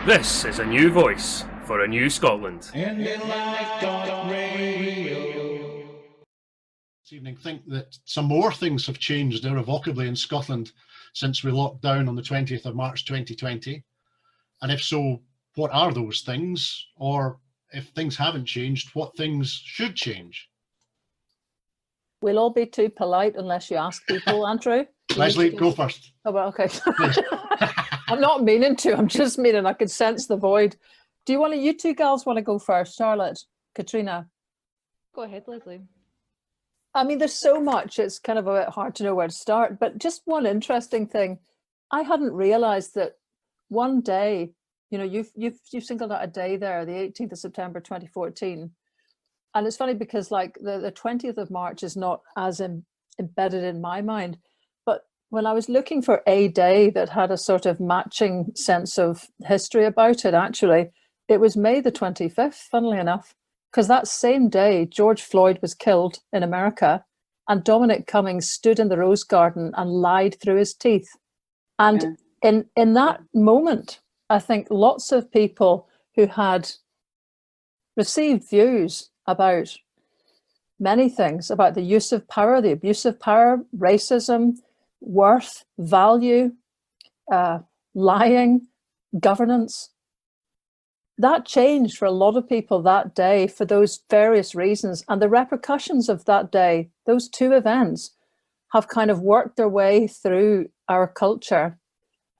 This is a new voice for a new Scotland. This evening think that some more things have changed irrevocably in Scotland since we locked down on the 20th of March 2020? And if so, what are those things? Or if things haven't changed, what things should change? We'll all be too polite unless you ask people, Andrew. Leslie, go first. Oh, well, okay. I'm not meaning to, I'm just meaning I could sense the void. Do you two girls want to go first? Charlotte, Katrina? Go ahead, Leslie. I mean, there's so much, it's kind of a bit hard to know where to start, but just one interesting thing. I hadn't realized that one day, you know, you've singled out a day there, the 18th of September, 2014. And it's funny because like the 20th of March is not as embedded in my mind, but when I was looking for a day that had a sort of matching sense of history about it, actually, it was May the 25th, funnily enough, because that same day, George Floyd was killed in America and Dominic Cummings stood in the Rose Garden and lied through his teeth. And in that moment, I think lots of people who had received views about many things, about the use of power, the abuse of power, racism, worth, value, lying, governance, that changed for a lot of people that day for those various reasons. And the repercussions of that day, those two events, have kind of worked their way through our culture.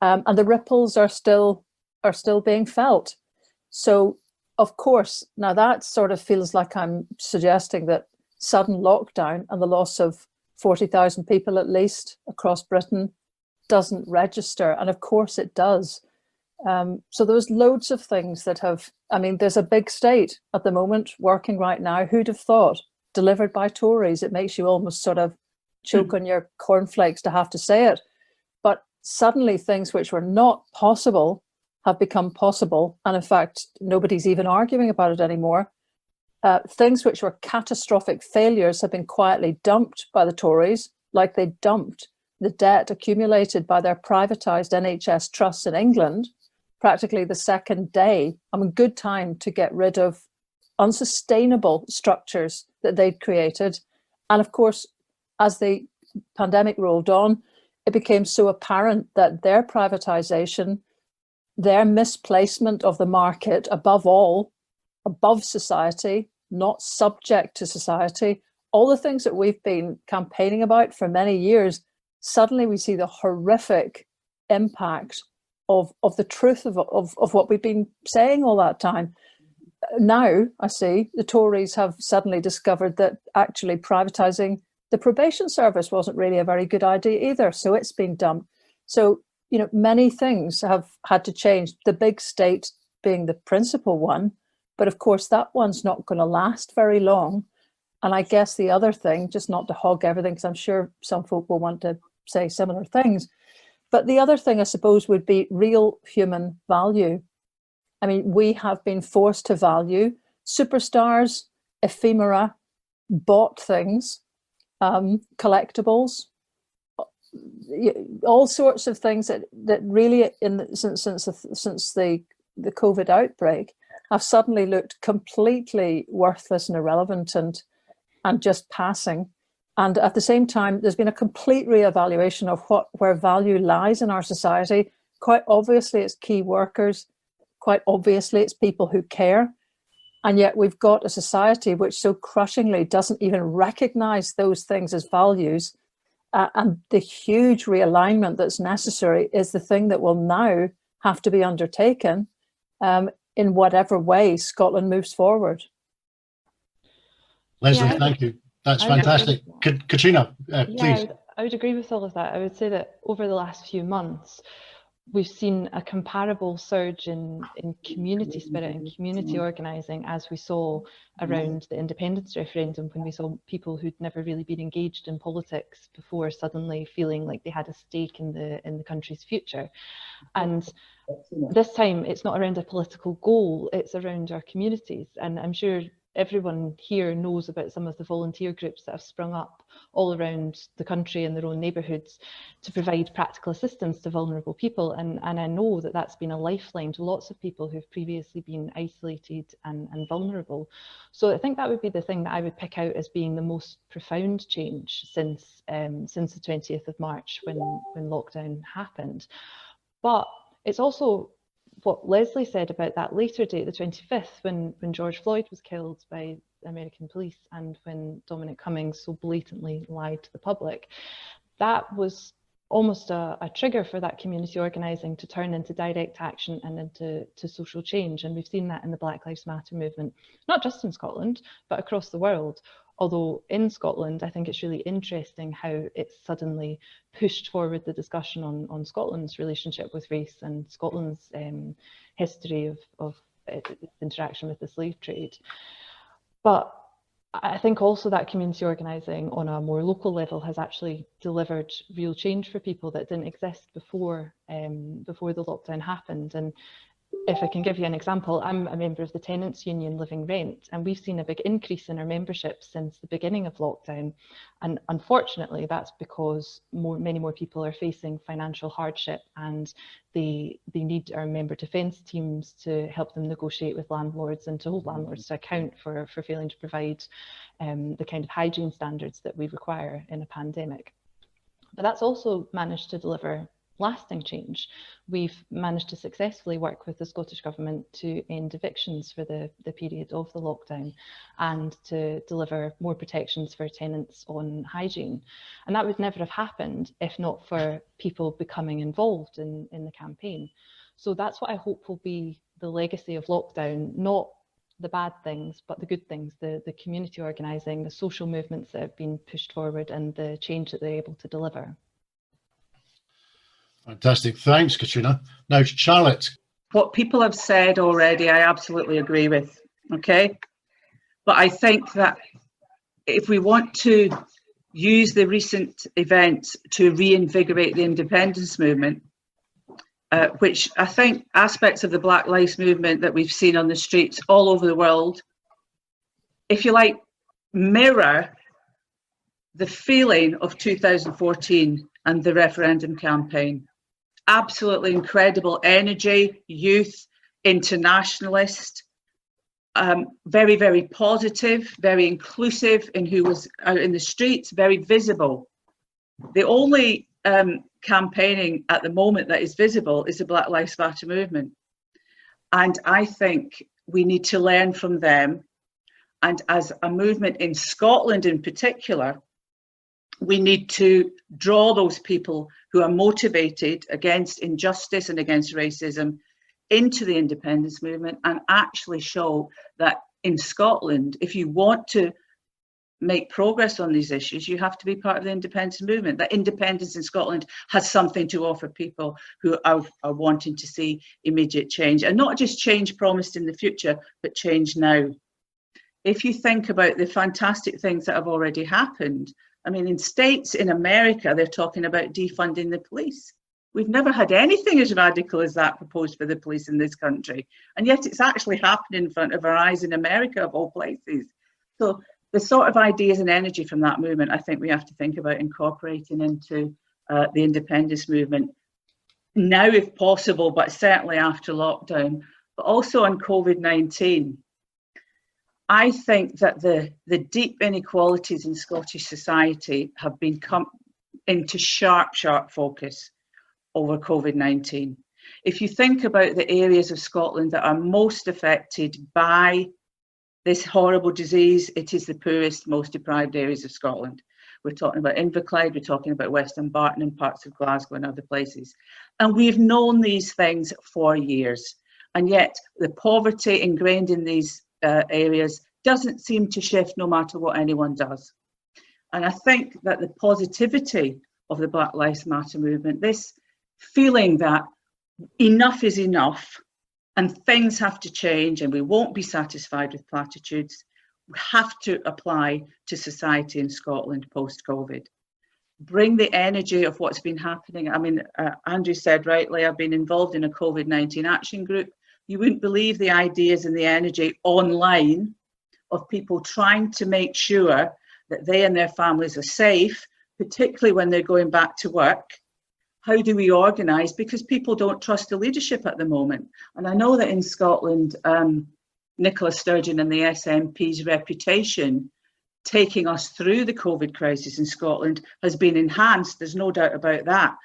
And the ripples are still being felt. So, of course, now that sort of feels like I'm suggesting that sudden lockdown and the loss of 40,000 people at least across Britain doesn't register. And of course it does. So there's loads of things that have, I mean, there's a big state at the moment working right now. Who'd have thought? Delivered by Tories. It makes you almost sort of choke on your cornflakes to have to say it. But suddenly things which were not possible have become possible. And in fact, nobody's even arguing about it anymore. Things which were catastrophic failures have been quietly dumped by the Tories, like they dumped the debt accumulated by their privatised NHS trusts in England practically the second day. I mean, good time to get rid of unsustainable structures that they'd created. And of course, as the pandemic rolled on, it became so apparent that their privatisation, their misplacement of the market above all, above society, not subject to society, all the things that we've been campaigning about for many years, suddenly we see the horrific impact of the truth of what we've been saying all that time. Now, I see, the Tories have suddenly discovered that actually privatising the probation service wasn't really a very good idea either, so it's been dumped. So, you know, many things have had to change, the big state being the principal one, but of course that one's not going to last very long. And I guess the other thing, just not to hog everything, because I'm sure some folk will want to say similar things, but the other thing I suppose would be real human value. I mean, we have been forced to value superstars, ephemera, bought things, collectibles, all sorts of things that really since the COVID outbreak have suddenly looked completely worthless and irrelevant and just passing. And at the same time, there's been a complete reevaluation of where value lies in our society. Quite obviously, it's key workers. Quite obviously, it's people who care. And yet we've got a society which so crushingly doesn't even recognize those things as values. And the huge realignment that's necessary is the thing that will now have to be undertaken in whatever way Scotland moves forward. Leslie, thank you. That's fantastic. Katrina, please. I would agree with all of that. I would say that over the last few months, we've seen a comparable surge in community spirit and community organising as we saw around the independence referendum, when we saw people who'd never really been engaged in politics before suddenly feeling like they had a stake in the country's future. And this time it's not around a political goal, it's around our communities. And I'm sure everyone here knows about some of the volunteer groups that have sprung up all around the country in their own neighbourhoods to provide practical assistance to vulnerable people. And I know that that's been a lifeline to lots of people who've previously been isolated and vulnerable. So I think that would be the thing that I would pick out as being the most profound change since the 20th of March when lockdown happened. But it's also what Leslie said about that later date, the 25th, when George Floyd was killed by American police and when Dominic Cummings so blatantly lied to the public. That was almost a trigger for that community organising to turn into direct action and into social change. And we've seen that in the Black Lives Matter movement, not just in Scotland, but across the world. Although in Scotland, I think it's really interesting how it suddenly pushed forward the discussion on Scotland's relationship with race and Scotland's history of interaction with the slave trade. But I think also that community organising on a more local level has actually delivered real change for people that didn't exist before the lockdown happened. And if I can give you an example, I'm a member of the Tenants Union Living Rent, and we've seen a big increase in our membership since the beginning of lockdown. And unfortunately, that's because many more people are facing financial hardship, and they need our member defence teams to help them negotiate with landlords and to hold landlords to account for failing to provide the kind of hygiene standards that we require in a pandemic. But that's also managed to deliver lasting change. We've managed to successfully work with the Scottish Government to end evictions for the period of the lockdown and to deliver more protections for tenants on hygiene. And that would never have happened if not for people becoming involved in the campaign. So that's what I hope will be the legacy of lockdown, not the bad things, but the good things, the community organising, the social movements that have been pushed forward and the change that they're able to deliver. Fantastic. Thanks, Katrina. Now, Charlotte. What people have said already, I absolutely agree with, okay? But I think that if we want to use the recent events to reinvigorate the independence movement, which I think aspects of the Black Lives movement that we've seen on the streets all over the world, if you like, mirror the feeling of 2014 and the referendum campaign. Absolutely incredible energy, youth, internationalist, very, very positive, very inclusive in who was out in the streets, very visible. The only campaigning at the moment that is visible is the Black Lives Matter movement. And I think we need to learn from them. And as a movement in Scotland in particular, we need to draw those people who are motivated against injustice and against racism into the independence movement and actually show that in Scotland, if you want to make progress on these issues, you have to be part of the independence movement. That independence in Scotland has something to offer people who are wanting to see immediate change, and not just change promised in the future, but change now. If you think about the fantastic things that have already happened, I mean, in states in America, they're talking about defunding the police. We've never had anything as radical as that proposed for the police in this country. And yet it's actually happening in front of our eyes in America, of all places. So the sort of ideas and energy from that movement, I think we have to think about incorporating into the independence movement now, if possible, but certainly after lockdown, but also on COVID-19. I think that the deep inequalities in Scottish society have been come into sharp focus over COVID-19. If you think about the areas of Scotland that are most affected by this horrible disease, it is the poorest, most deprived areas of Scotland. We're talking about Inverclyde, we're talking about West Dumbarton and parts of Glasgow and other places. And we've known these things for years. And yet the poverty ingrained in these areas doesn't seem to shift no matter what anyone does. And I think that the positivity of the Black Lives Matter movement, this feeling that enough is enough and things have to change and we won't be satisfied with platitudes, we have to apply to society in Scotland post-COVID. Bring the energy of what's been happening. I mean, Andrew said rightly, I've been involved in a COVID-19 action group. You wouldn't believe the ideas and the energy online of people trying to make sure that they and their families are safe, particularly when they're going back to work. How do we organise? Because people don't trust the leadership at the moment. And I know that in Scotland, Nicola Sturgeon and the SNP's reputation taking us through the COVID crisis in Scotland has been enhanced. There's no doubt about that,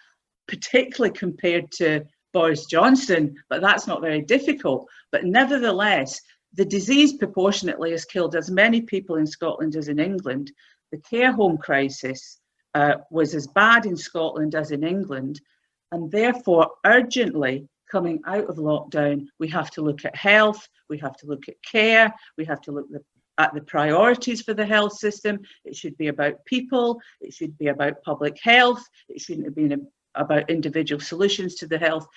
particularly compared to Boris Johnson, but that's not very difficult. But nevertheless, the disease proportionately has killed as many people in Scotland as in England. The care home crisis was as bad in Scotland as in England, and therefore urgently coming out of lockdown, we have to look at health, we have to look at care, we have to look at the priorities for the health system. It should be about people, it should be about public health, it shouldn't be about individual solutions to the health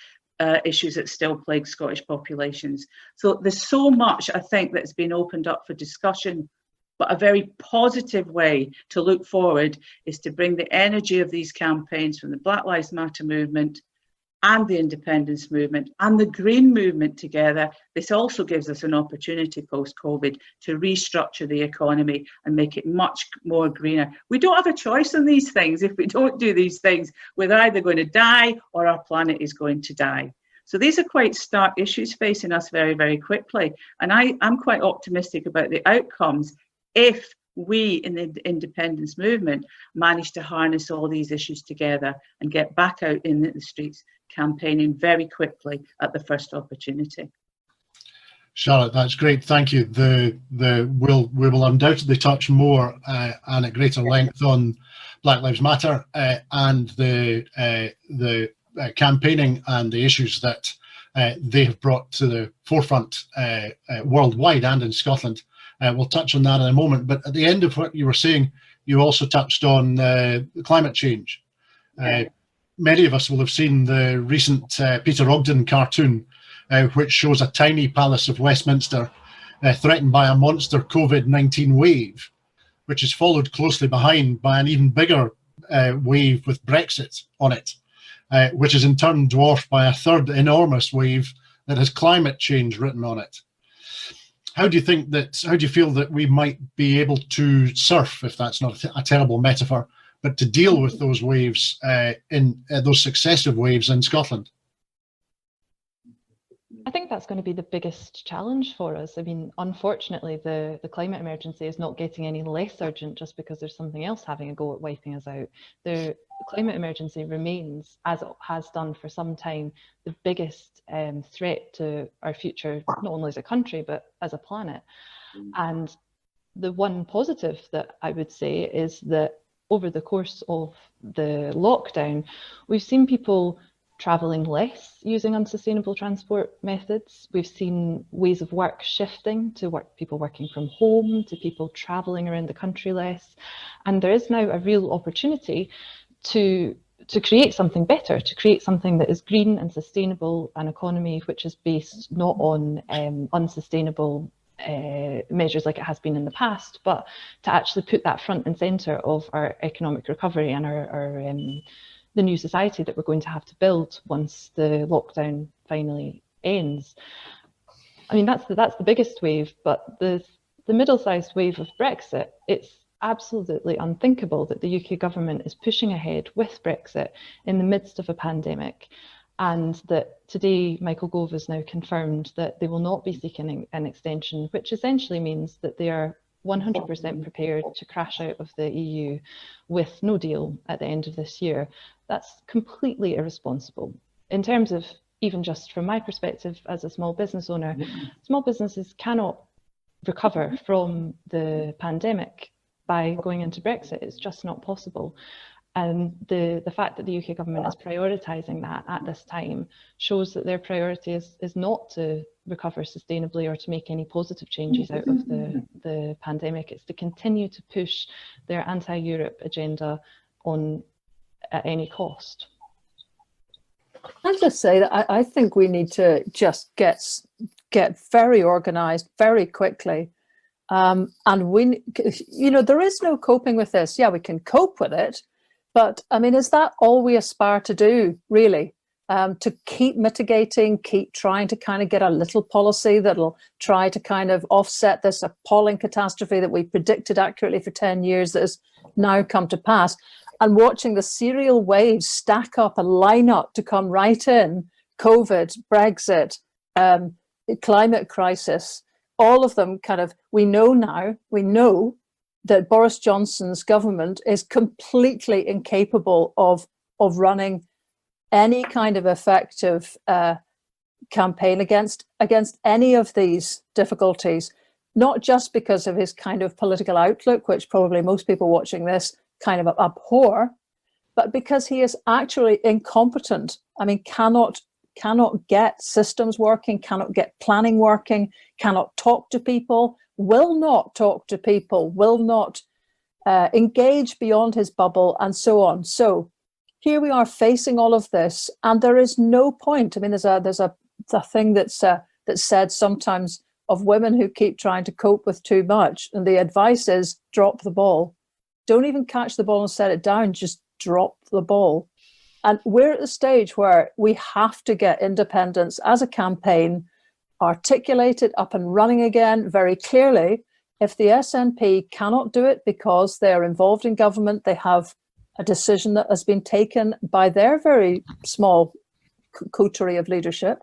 issues that still plague Scottish populations. So there's so much, I think, that's been opened up for discussion, but a very positive way to look forward is to bring the energy of these campaigns from the Black Lives Matter movement and the independence movement and the green movement together. This also gives us an opportunity post-COVID to restructure the economy and make it much more greener. We don't have a choice on these things. If we don't do these things, we're either going to die or our planet is going to die. So these are quite stark issues facing us very, very quickly. And I'm quite optimistic about the outcomes if we in the independence movement manage to harness all these issues together and get back out in the streets campaigning very quickly at the first opportunity. Charlotte, that's great. Thank you. We will undoubtedly touch more and at greater length on Black Lives Matter and the campaigning and the issues that they have brought to the forefront worldwide and in Scotland. We'll touch on that in a moment. But at the end of what you were saying, you also touched on climate change. Many of us will have seen the recent Peter Ogden cartoon, which shows a tiny palace of Westminster threatened by a monster COVID-19 wave, which is followed closely behind by an even bigger wave with Brexit on it, which is in turn dwarfed by a third enormous wave that has climate change written on it. How do you feel that we might be able to surf, if that's not a terrible metaphor, but to deal with those waves in those successive waves in Scotland? I think that's going to be the biggest challenge for us. I mean, unfortunately, the climate emergency is not getting any less urgent just because there's something else having a go at wiping us out. The climate emergency remains, as it has done for some time, the biggest threat to our future, not only as a country, but as a planet. And the one positive that I would say is that over the course of the lockdown, we've seen people travelling less using unsustainable transport methods. We've seen ways of work shifting to people working from home, to people travelling around the country less. And there is now a real opportunity to create something better, to create something that is green and sustainable, an economy which is based not on unsustainable measures like it has been in the past, but to actually put that front and centre of our economic recovery and our the new society that we're going to have to build once the lockdown finally ends. I mean, that's the biggest wave, but the middle-sized wave of Brexit, it's absolutely unthinkable that the UK government is pushing ahead with Brexit in the midst of a pandemic, and that today Michael Gove has now confirmed that they will not be seeking an extension, which essentially means that they are 100% prepared to crash out of the EU with no deal at the end of this year. That's completely irresponsible. In terms of, even just from my perspective as a small business owner, small businesses cannot recover from the pandemic by going into Brexit. It's just not possible. And the fact that the UK government is prioritising that at this time shows that their priority is not to recover sustainably or to make any positive changes out of the pandemic. It's to continue to push their anti-Europe agenda on at any cost. I'll just say that I think we need to just get very organised very quickly. And there is no coping with this. Yeah, we can cope with it. But I mean, is that all we aspire to do, really? to keep mitigating, keep trying to kind of get a little policy that'll try to kind of offset this appalling catastrophe that we predicted accurately for 10 years that has now come to pass. And watching the serial waves stack up and line up to come right in, COVID, Brexit, climate crisis, all of them kind of, we know that Boris Johnson's government is completely incapable of running any kind of effective campaign against any of these difficulties, not just because of his kind of political outlook, which probably most people watching this kind of abhor, but because he is actually incompetent. I mean, cannot get systems working, cannot get planning working, cannot talk to people, will not talk to people, will not engage beyond his bubble, and so on. So here we are facing all of this, and there is no point. I mean, there's a thing that's said sometimes of women who keep trying to cope with too much, and the advice is drop the ball. Don't even catch the ball and set it down, just drop the ball. And we're at the stage where we have to get independence as a campaign articulated, up and running again very clearly. If the SNP cannot do it because they are involved in government, they have a decision that has been taken by their very small coterie of leadership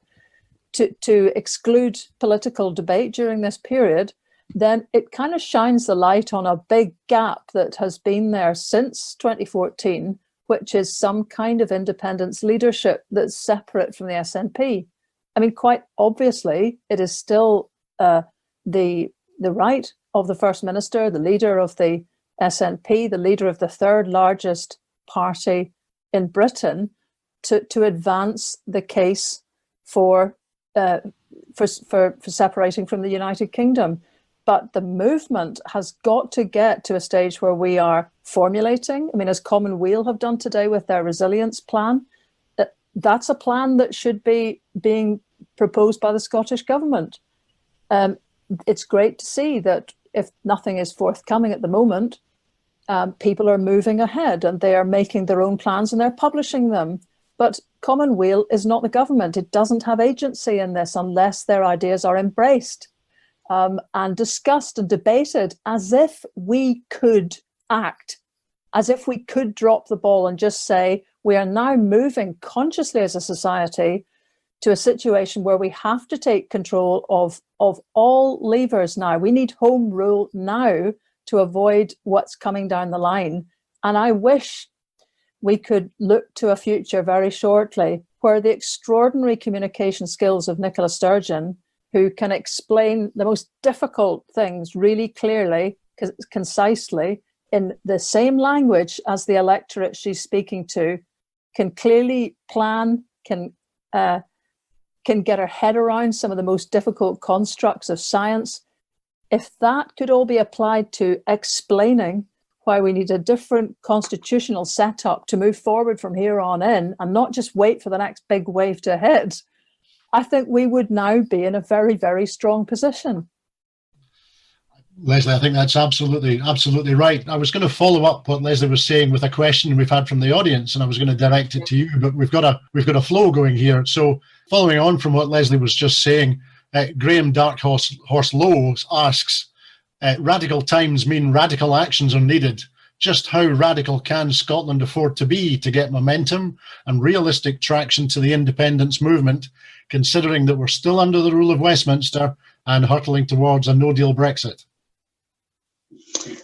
to exclude political debate during this period, then it kind of shines the light on a big gap that has been there since 2014, which is some kind of independence leadership that's separate from the SNP. I mean, quite obviously, it is still the right of the First Minister, the leader of the SNP, the leader of the third largest party in Britain, to advance the case for separating from the United Kingdom. But the movement has got to get to a stage where we are formulating, I mean, as Commonweal have done today with their resilience plan, that's a plan that should be being proposed by the Scottish Government. It's great to see that if nothing is forthcoming at the moment, people are moving ahead and they are making their own plans and they're publishing them. But Commonweal is not the government. It doesn't have agency in this unless their ideas are embraced and discussed and debated as if we could act, as if we could drop the ball and just say, we are now moving consciously as a society to a situation where we have to take control of all levers now. We need home rule now to avoid what's coming down the line. And I wish we could look to a future very shortly where the extraordinary communication skills of Nicola Sturgeon, who can explain the most difficult things really clearly, concisely, in the same language as the electorate she's speaking to, can clearly plan, can get her head around some of the most difficult constructs of science. If that could all be applied to explaining why we need a different constitutional setup to move forward from here on in and not just wait for the next big wave to hit, I think we would now be in a very, very strong position. Leslie, I think that's absolutely right. I was going to follow up what Leslie was saying with a question we've had from the audience, and I was going to direct it to you, but we've got a flow going here. So following on from what Leslie was just saying, Graham Darkhorse Lowe asks, radical times mean radical actions are needed. Just how radical can Scotland afford to be to get momentum and realistic traction to the independence movement, considering that we're still under the rule of Westminster and hurtling towards a no-deal Brexit?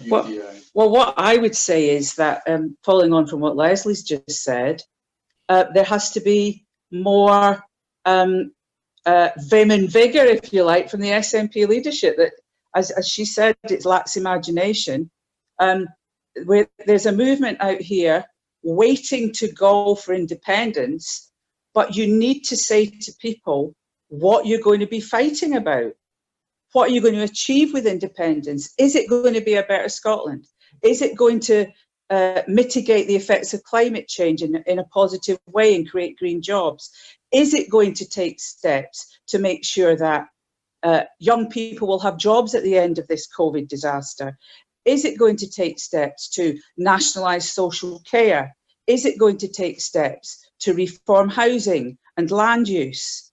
Well, what I would say is that, following on from what Leslie's just said, there has to be more vim and vigour, if you like, from the SNP leadership. That, as she said, it lacks imagination. There's a movement out here waiting to go for independence, but you need to say to people what you're going to be fighting about. What are you going to achieve with independence? Is it going to be a better Scotland? Is it going to mitigate the effects of climate change in a positive way and create green jobs? Is it going to take steps to make sure that young people will have jobs at the end of this COVID disaster? Is it going to take steps to nationalise social care? Is it going to take steps to reform housing and land use.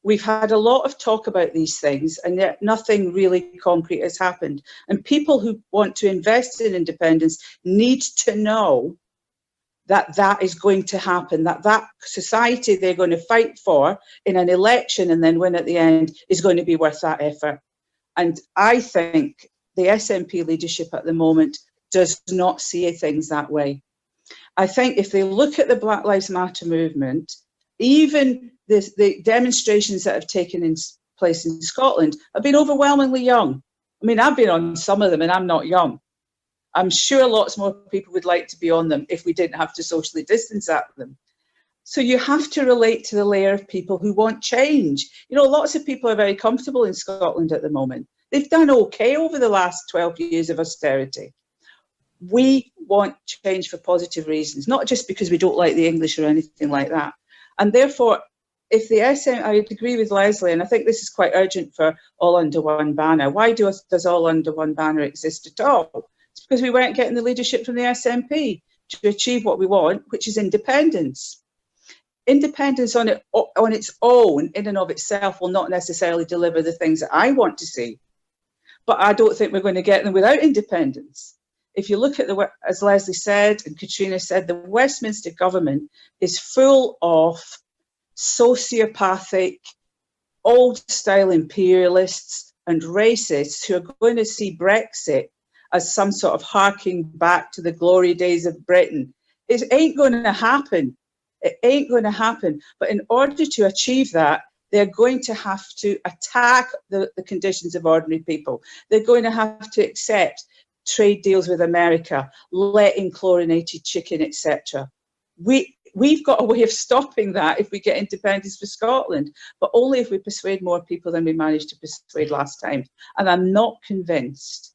We've had a lot of talk about these things, and yet nothing really concrete has happened. And people who want to invest in independence need to know that that is going to happen, that that society they're going to fight for in an election and then win at the end is going to be worth that effort. And I think the SNP leadership at the moment does not see things that way. I think if they look at the Black Lives Matter movement, even the demonstrations that have taken place in Scotland have been overwhelmingly young. I mean, I've been on some of them and I'm not young. I'm sure lots more people would like to be on them if we didn't have to socially distance at them. So you have to relate to the layer of people who want change. You know, lots of people are very comfortable in Scotland at the moment. They've done okay over the last 12 years of austerity. We want change for positive reasons, not just because we don't like the English or anything like that. And therefore, if the I would agree with Leslie, and I think this is quite urgent for all under one banner. Why does all under one banner exist at all? It's because we weren't getting the leadership from the SNP to achieve what we want, which is independence. Independence on its own, in and of itself, will not necessarily deliver the things that I want to see. But I don't think we're going to get them without independence. If you look at as Leslie said and Katrina said, the Westminster government is full of sociopathic, old-style imperialists and racists who are going to see Brexit as some sort of harking back to the glory days of Britain. It ain't going to happen. It ain't going to happen. But in order to achieve that, they're going to have to attack the conditions of ordinary people. They're going to have to accept trade deals with America, let in chlorinated chicken, etc. We've got a way of stopping that if we get independence for Scotland, but only if we persuade more people than we managed to persuade last time. And I'm not convinced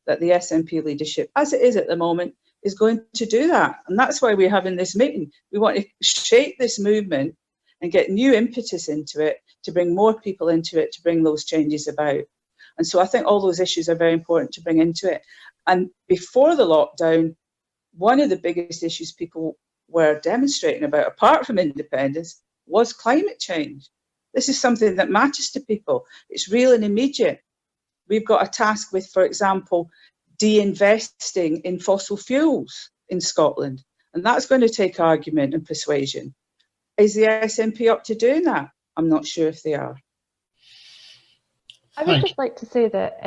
that the SNP leadership, as it is at the moment, is going to do that. And that's why we're having this meeting. We want to shape this movement and get new impetus into it, to bring more people into it, to bring those changes about. And so I think all those issues are very important to bring into it. And before the lockdown, one of the biggest issues people were demonstrating about, apart from independence, was climate change. This is something that matters to people. It's real and immediate. We've got a task with, for example, de-investing in fossil fuels in Scotland. And that's going to take argument and persuasion. Is the SNP up to doing that? I'm not sure if they are. I would just like to say that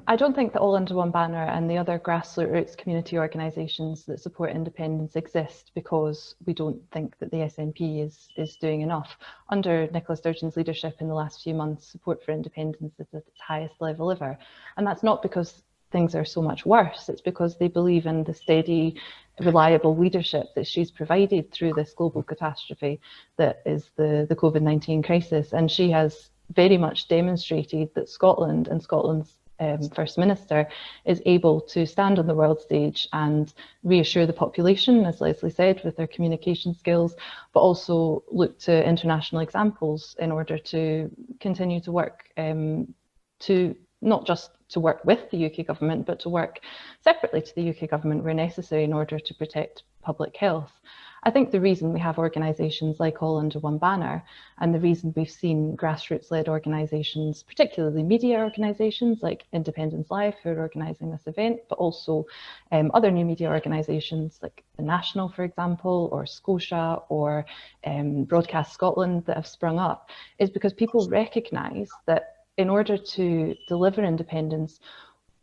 I don't think that All Under One Banner and the other grassroots community organisations that support independence exist because we don't think that the SNP is doing enough. Under Nicola Sturgeon's leadership in the last few months, support for independence is at its highest level ever. And that's not because things are so much worse, it's because they believe in the steady, reliable leadership that she's provided through this global catastrophe that is the COVID-19 crisis. And she has very much demonstrated that Scotland and Scotland's First Minister is able to stand on the world stage and reassure the population, as Leslie said, with their communication skills, but also look to international examples in order to continue to work to not just to work with the UK government, but to work separately to the UK government where necessary in order to protect public health. I think the reason we have organisations like All Under One Banner, and the reason we've seen grassroots-led organisations, particularly media organisations like Independence Live, who are organising this event, but also other new media organisations like The National, for example, or Scotia, or Broadcast Scotland that have sprung up, is because people recognise that in order to deliver independence,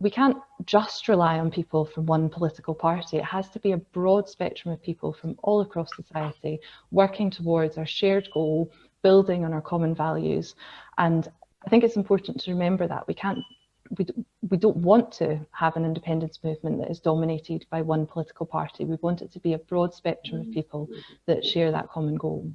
we can't just rely on people from one political party. It has to be a broad spectrum of people from all across society working towards our shared goal, building on our common values. And I think it's important to remember that we don't want to have an independence movement that is dominated by one political party. We want it to be a broad spectrum of people that share that common goal.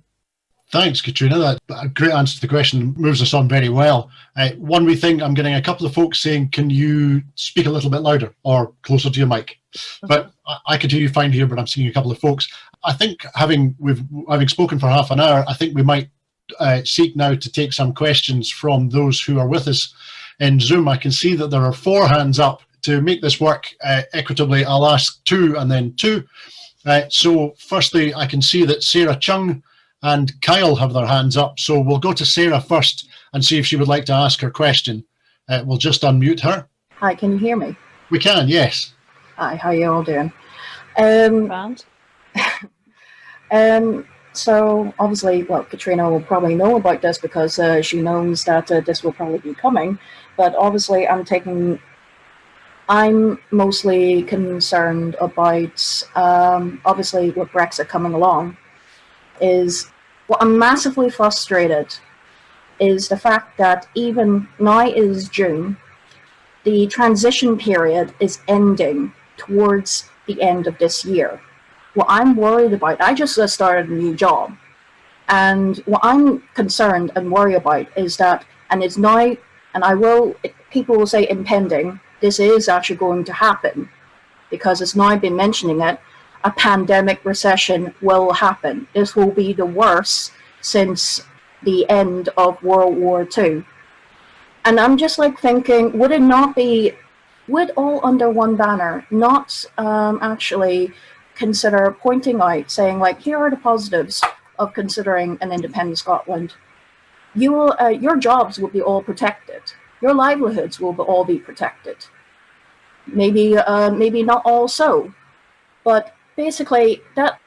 Thanks, Katrina. That a great answer to the question, moves us on very well. One wee thing, I'm getting a couple of folks saying, can you speak a little bit louder or closer to your mic? But I could hear you fine here, but I'm seeing a couple of folks. I think having spoken for half an hour, I think we might seek now to take some questions from those who are with us in Zoom. I can see that there are 4 hands up. To make this work equitably, I'll ask 2 and then 2. So firstly, I can see that Sarah Chung and Kyle have their hands up. So we'll go to Sarah first and see if she would like to ask her question. We'll just unmute her. Hi, can you hear me? We can, yes. Hi, how you all doing? Grant? So obviously, well, Katrina will probably know about this because she knows that this will probably be coming. But obviously, I'm mostly concerned about, obviously, with Brexit coming along, is what I'm massively frustrated is the fact that even now is June, the transition period is ending towards the end of this year. What I'm worried about, I just started a new job, and what I'm concerned and worried about is that, and it's now, and people will say impending, this is actually going to happen, because it's now been mentioning it, a pandemic recession will happen. This will be the worst since the end of World War II. And I'm just like thinking, would it not be, would all under one banner not actually consider pointing out, saying like, here are the positives of considering an independent Scotland. You will, your jobs will be all protected. Your livelihoods will all be protected. Maybe not all so, but basically that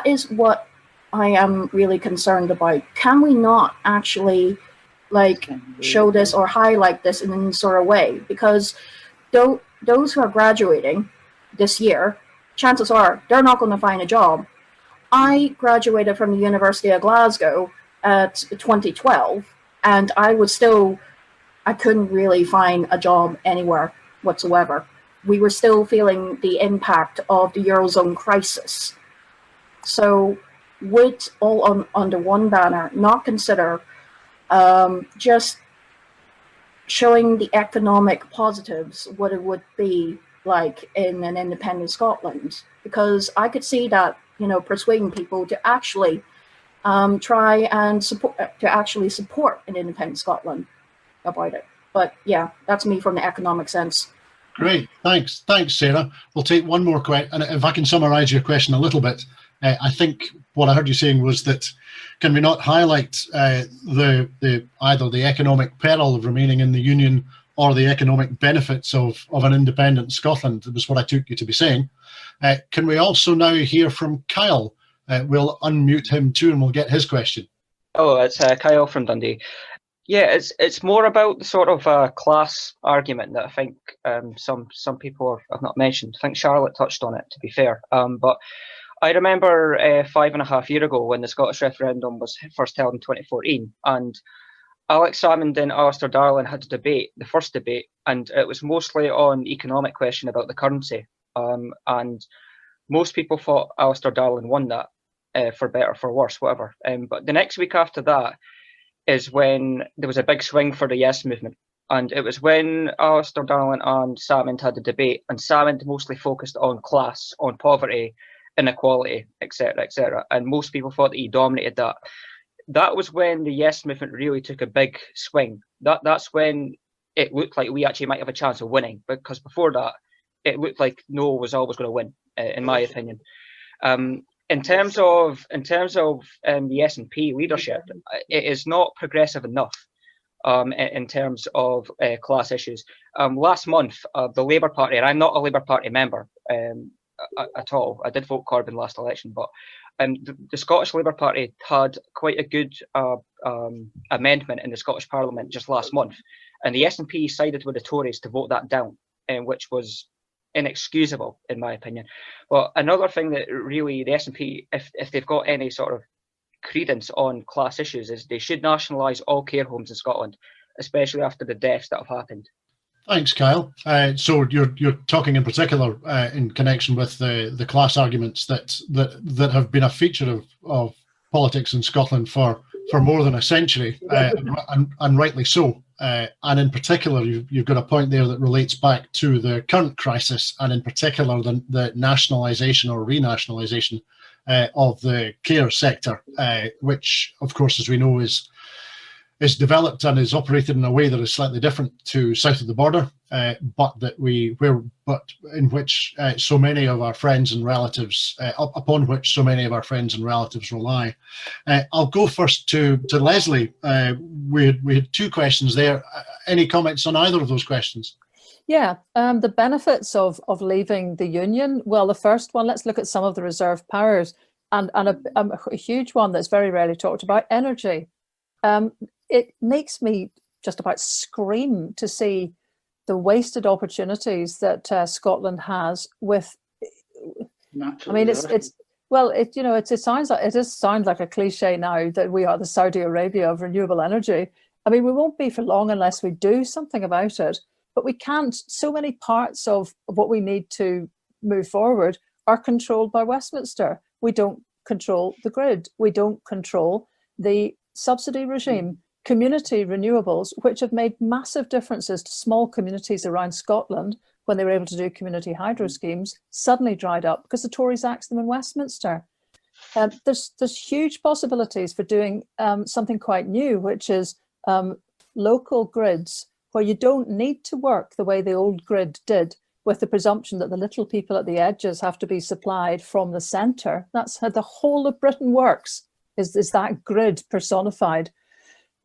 is what I am really concerned about. Can we not actually like show this or highlight this in any sort of way? Because those who are graduating this year, chances are they're not going to find a job. I graduated from the University of Glasgow at 2012, and I couldn't really find a job anywhere whatsoever. We were still feeling the impact of the Eurozone crisis. So would all under one banner not consider just showing the economic positives, what it would be like in an independent Scotland? Because I could see that, persuading people to actually try and support an independent Scotland about it. But yeah, that's me from the economic sense. Great, thanks, Sarah. We'll take one more question, and if I can summarise your question a little bit, I think what I heard you saying was that can we not highlight the either the economic peril of remaining in the Union or the economic benefits of an independent Scotland? That was what I took you to be saying. Can we also now hear from Kyle? We'll unmute him too, and we'll get his question. Oh, it's Kyle from Dundee. Yeah, it's more about the sort of class argument that I think some people have not mentioned. I think Charlotte touched on it, to be fair. But I remember 5.5 years ago when the Scottish referendum was first held in 2014, and Alex Salmond and Alistair Darling had a debate, the first debate, and it was mostly on economic question about the currency. And most people thought Alistair Darling won that, for better, for worse, whatever. But the next week after that is when there was a big swing for the Yes movement. And it was when Alistair Darling and Salmond had a debate, and Salmond mostly focused on class, on poverty, inequality, etc., etc. And most people thought that he dominated that. That was when the Yes movement really took a big swing. That's when it looked like we actually might have a chance of winning, because before that, it looked like No was always going to win, in my opinion. In terms of the SNP leadership, it is not progressive enough in terms of class issues. Last month, the Labour Party, and I'm not a Labour Party member at all. I did vote Corbyn last election, but the Scottish Labour Party had quite a good amendment in the Scottish Parliament just last month, and the SNP sided with the Tories to vote that down, which was inexcusable in my opinion. But another thing that really the SNP, if they've got any sort of credence on class issues, is they should nationalise all care homes in Scotland, especially after the deaths that have happened. Thanks, Kyle. So you're talking in particular in connection with the class arguments that have been a feature of politics in Scotland for more than a century, and rightly so. And in particular, you've got a point there that relates back to the current crisis, and in particular the nationalisation or renationalisation of the care sector, which, of course, as we know, is is developed and is operated in a way that is slightly different to south of the border, but in which so many of our friends and relatives, upon which so many of our friends and relatives rely. I'll go first to Leslie. We had two questions there. Any comments on either of those questions? Yeah, the benefits of leaving the Union. Well, the first one, let's look at some of the reserved powers, and a huge one that's very rarely talked about, energy. It makes me just about scream to see the wasted opportunities that Scotland has with. Natural I mean, resources. it sounds like a cliche now that we are the Saudi Arabia of renewable energy. I mean, we won't be for long unless we do something about it. But we can't. So many parts of what we need to move forward are controlled by Westminster. We don't control the grid. We don't control the subsidy regime. Community renewables, which have made massive differences to small communities around Scotland when they were able to do community hydro schemes, suddenly dried up because the Tories axed them in Westminster. There's huge possibilities for doing something quite new, which is local grids where you don't need to work the way the old grid did, with the presumption that the little people at the edges have to be supplied from the centre. That's how the whole of Britain works, is that grid personified.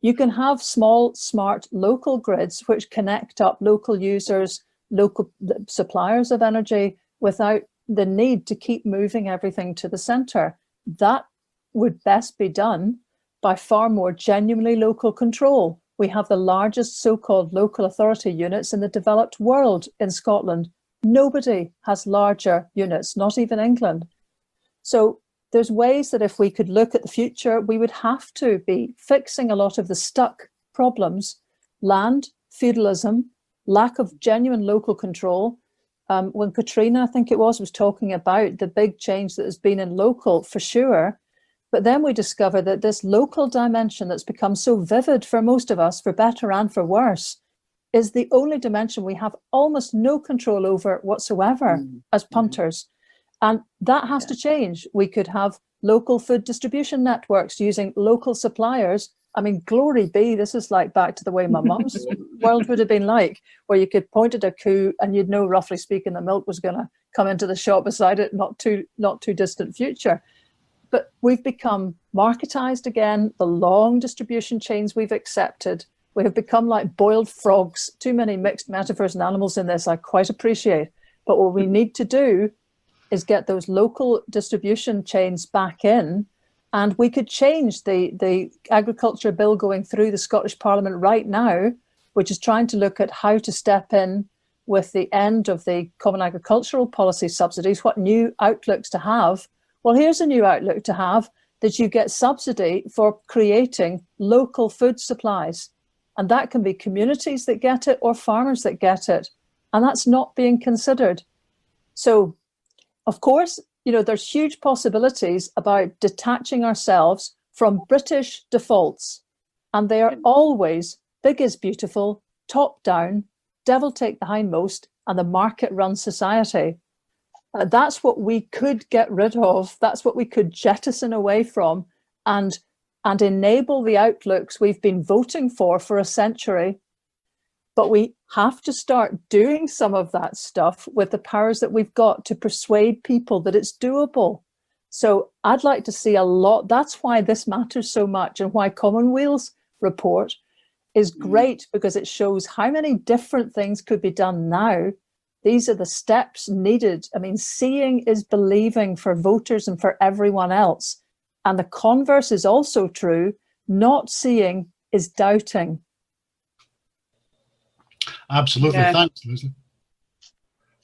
You can have small, smart local grids which connect up local users, local suppliers of energy without the need to keep moving everything to the centre. That would best be done by far more genuinely local control. We have the largest so-called local authority units in the developed world in Scotland. Nobody has larger units, not even England. So there's ways that if we could look at the future, we would have to be fixing a lot of the stuck problems: land, feudalism, lack of genuine local control. When Katrina, I think it was talking about the big change that has been in local, for sure. But then we discover that this local dimension that's become so vivid for most of us, for better and for worse, is the only dimension we have almost no control over whatsoever as punters. And that has to change. We could have local food distribution networks using local suppliers. I mean, glory be, this is like back to the way my mum's world would have been like, where you could point at a coup and you'd know, roughly speaking, the milk was going to come into the shop beside it, not too distant future. But we've become marketized again. The long distribution chains we've accepted. We have become like boiled frogs. Too many mixed metaphors and animals in this, I quite appreciate. But what we need to do is get those local distribution chains back in. And we could change the agriculture bill going through the Scottish Parliament right now, which is trying to look at how to step in with the end of the Common Agricultural Policy subsidies, what new outlooks to have. Well, here's a new outlook to have, that you get subsidy for creating local food supplies. And that can be communities that get it or farmers that get it. And that's not being considered. So, of course, there's huge possibilities about detaching ourselves from British defaults. And they are always big is beautiful, top down, devil take the hindmost, and the market runs society. That's what we could get rid of. That's what we could jettison away from and enable the outlooks we've been voting for a century. But we have to start doing some of that stuff with the powers that we've got to persuade people that it's doable. So I'd like to see a lot. That's why this matters so much, and why Commonweal's report is great, because it shows how many different things could be done now. These are the steps needed. I mean, seeing is believing for voters and for everyone else. And the converse is also true. Not seeing is doubting. Absolutely. Yeah. Thanks, Leslie.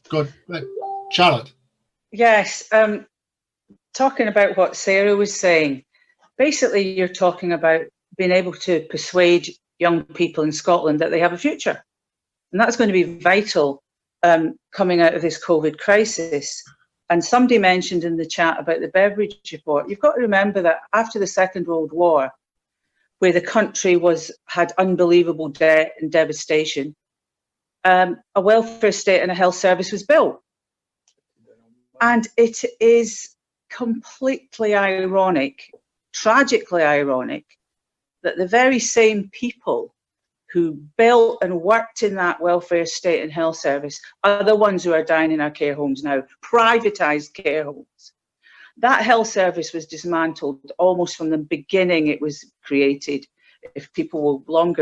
Good. Charlotte. Yes. Talking about what Sarah was saying, basically you're talking about being able to persuade young people in Scotland that they have a future. And that's going to be vital coming out of this COVID crisis. And somebody mentioned in the chat about the Beveridge report. You've got to remember that after the Second World War, where the country had unbelievable debt and devastation, a welfare state and a health service was built. And it is completely ironic, tragically ironic, that the very same people who built and worked in that welfare state and health service are the ones who are dying in our care homes now, privatised care homes. That health service was dismantled almost from the beginning it was created. If people will long